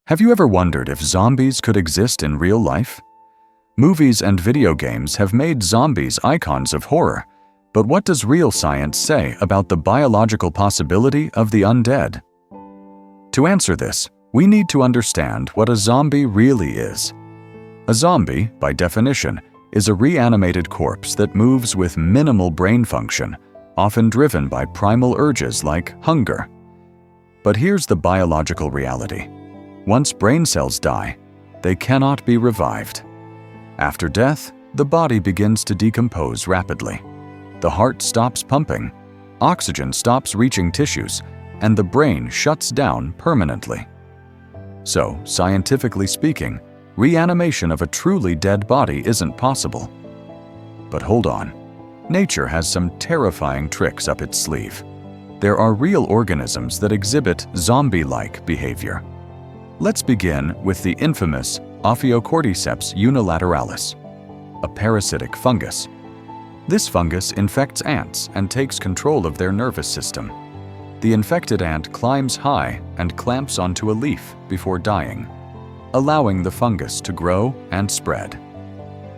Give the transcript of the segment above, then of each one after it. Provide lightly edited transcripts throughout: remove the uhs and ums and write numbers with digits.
Have you ever wondered if zombies could exist in real life? Movies and video games have made zombies icons of horror, but what does real science say about the biological possibility of the undead? To answer this, we need to understand what a zombie really is. A zombie, by definition, is a reanimated corpse that moves with minimal brain function, often driven by primal urges like hunger. But here's the biological reality. Once brain cells die, they cannot be revived. After death, the body begins to decompose rapidly. The heart stops pumping, oxygen stops reaching tissues, and the brain shuts down permanently. So, scientifically speaking, reanimation of a truly dead body isn't possible. But hold on. Nature has some terrifying tricks up its sleeve. There are real organisms that exhibit zombie-like behavior. Let's begin with the infamous Ophiocordyceps unilateralis, a parasitic fungus. This fungus infects ants and takes control of their nervous system. The infected ant climbs high and clamps onto a leaf before dying, allowing the fungus to grow and spread.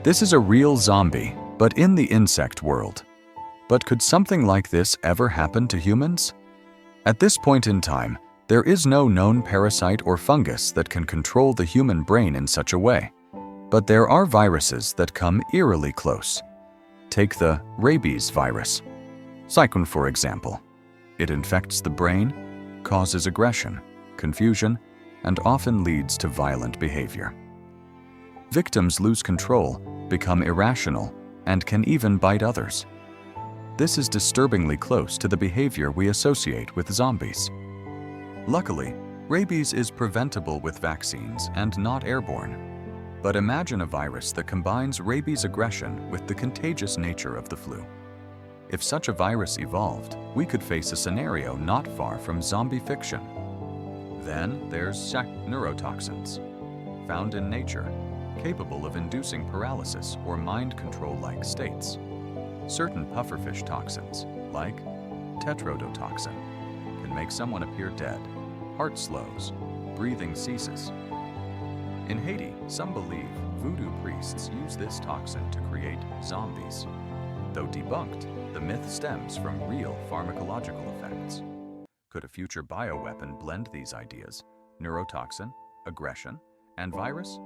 This is a real zombie, but in the insect world. But could something like this ever happen to humans? At this point in time, there is no known parasite or fungus that can control the human brain in such a way. But there are viruses that come eerily close. Take the Rabies virus. Cyclone, for example. It infects the brain, causes aggression, confusion, and often leads to violent behavior. Victims lose control, become irrational, and can even bite others. This is disturbingly close to the behavior we associate with zombies. Luckily, rabies is preventable with vaccines and not airborne. But imagine a virus that combines rabies aggression with the contagious nature of the flu. If such a virus evolved, we could face a scenario not far from zombie fiction. Then there's neurotoxins, found in nature, capable of inducing paralysis or mind control-like states. Certain pufferfish toxins, like tetrodotoxin, can make someone appear dead, heart slows, breathing ceases. In Haiti, some believe voodoo priests use this toxin to create zombies. Though debunked, the myth stems from real pharmacological effects. Could a future bioweapon blend these ideas, neurotoxin, aggression, and virus?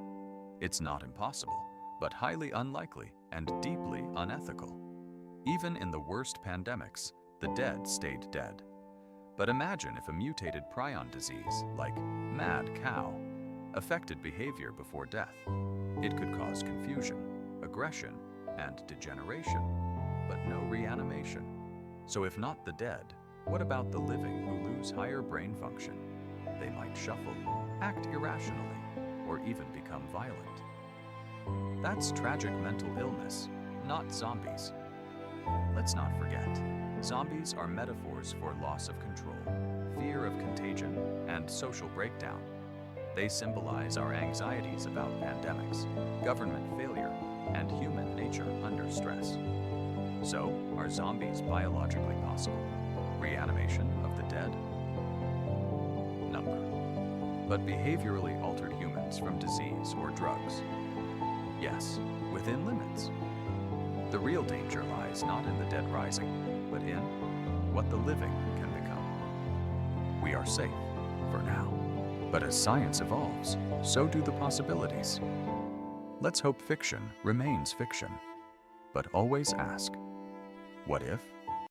It's not impossible, but highly unlikely and deeply unethical. Even in the worst pandemics, the dead stayed dead. But imagine if a mutated prion disease, like mad cow, affected behavior before death. It could cause confusion, aggression, and degeneration, but no reanimation. So if not the dead, what about the living who lose higher brain function? They might shuffle, act irrationally, or even become violent. That's tragic mental illness, not zombies. Let's not forget, zombies are metaphors for loss of control, fear of contagion, and social breakdown. They symbolize our anxieties about pandemics, government failure, and human nature under stress. So, are zombies biologically possible? Reanimation of the dead? Number. But behaviorally altered humans from disease or drugs? Yes, within limits. The real danger lies not in the dead rising, but in what the living can become. We are safe, for now. But as science evolves, so do the possibilities. Let's hope fiction remains fiction, but always ask, what if?